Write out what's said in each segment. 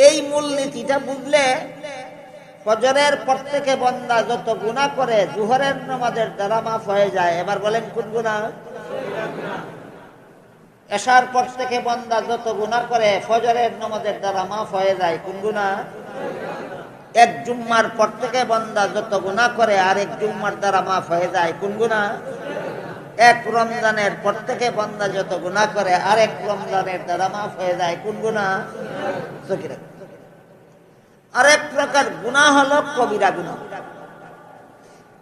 এই মূলনীতিটা বুঝলে ফজরের পর থেকে বান্দা যত গুনাহ করে জোহরের নামাজের দ্বারা মাফ হয়ে যায়। এবার বলেন কোন গুনাহ? এশার পর থেকে বান্দা যত গুনাহ করে ফজরের নামাজের দ্বারা মাফ হয়ে যায়। কোন গুনাহ? এক জুম্মার পর থেকে বান্দা যত গুনাহ করে আরেক জুম্মার দ্বারা মাফ হয়ে যায়। কোন গুনাহ? এক রমজানের পর থেকে বান্দা যত গুনাহ করে আরেক রমজানের দ্বারা মাফ হয়ে যায়। কোন গুনাহ? আরেক প্রকার গুনাহ হলো কবিরা গুনাহ।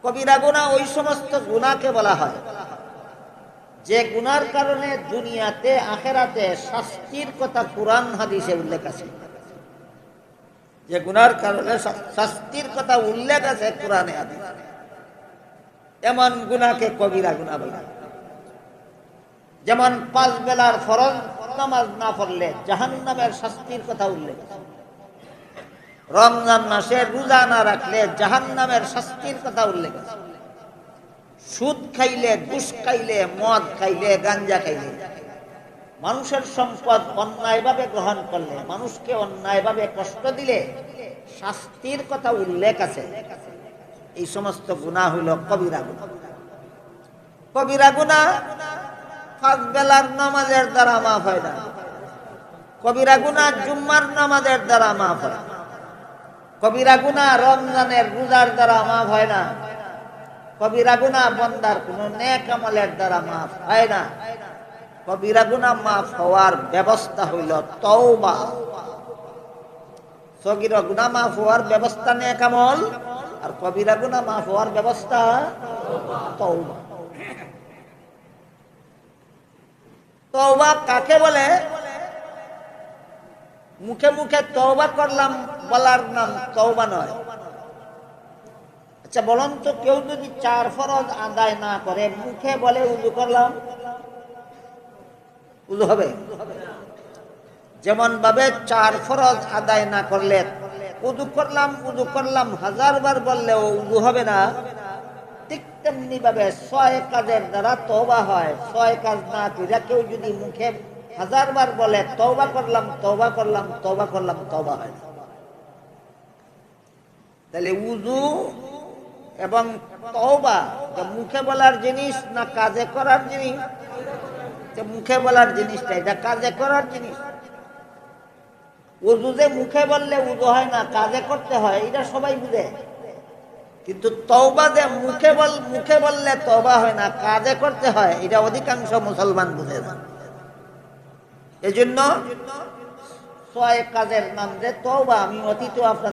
কবিরা গুনাহ ওই সমস্ত গুনাহকে বলা হয় যে গুনার কারণে দুনিয়াতে আখিরাতে শাস্তির কথা কুরআন হাদিসে উল্লেখ আছে। যে গুনার কারণে শাস্তির কথা উল্লেখ আছে কুরআনে হাদিসে, এমন গুনাহকে কবিরা গুনাহ বলে। যেমন 5 বেলার ফরজ নামাজ না পড়লে জাহান্নামের শাস্তির কথা উল্লেখ আছে। রমজান মাসে রোজা না রাখলে জাহান্নামের শাস্তির কথা উল্লেখ আছে। সুদ খাইলে, ঘুষ খাইলে, মদ খাইলে, গাঞ্জা খাইলে, মানুষের সম্পদ অন্যায়ভাবে গ্রহণ করলে, মানুষকে অন্যায়ভাবে কষ্ট দিলে শাস্তির কথা উল্লেখ আছে। এই সমস্ত গুনাহ হলো কবিরা গুনাহ। কবিরা গুনাহ 5 বেলার নামাজের দ্বারা মাফ হয় না। কবিরা গুনাহ জুম্মার নামাজের দ্বারা মাফ হয়। কবিরা গুনাহ রমজানের রোজার দ্বারা মাফ হয় না। কবিরা গুনাহ বান্দার কোন নেক আমলের দ্বারা মাফ হয় না। কবিরা গুনাহ মাফ হওয়ার ব্যবস্থা হইল তওবা। সগীরা গুনাহ মাফ হওয়ার ব্যবস্থা নেক আমল, আর কবিরা গুনাহ মাফ হওয়ার ব্যবস্থা তওবা। তওবা কাকে বলে? মুখে মুখে তওবা করলাম বলার নাম তওবা নয়। আচ্ছা বলুন তো, কেউ যদি 4 ফরজ আদায় না করে মুখে বলে উযু করলাম, উযু হবে? যেমন ভাবে 4 ফরজ আদায় না করলে উযু করলাম 1000 বার বললেও উযু হবে না, ঠিক তেমনি ভাবে 6 কাজের দ্বারা তওবা হয়। 6 কাজ না করে কেউ যদি মুখে 1000 বার বলে তওবা করলাম তওবা হয় না। তাহলে উযু এবং তওবা মুখে বলার জিনিস না কাজে করার জিনিস? মুখে বলার জিনিসটা, এটা কাজে করার জিনিস। উযু যে মুখে বললে উযু হয় না, কাজে করতে হয়, এটা সবাই বুঝে। কিন্তু তওবা যে মুখে বললে তওবা হয় না, কাজে করতে হয়, এটা অধিকাংশ মুসলমান বুঝে না। এজন্য 6 কাজের নাম যে তওবা, আমি অতীত আপনার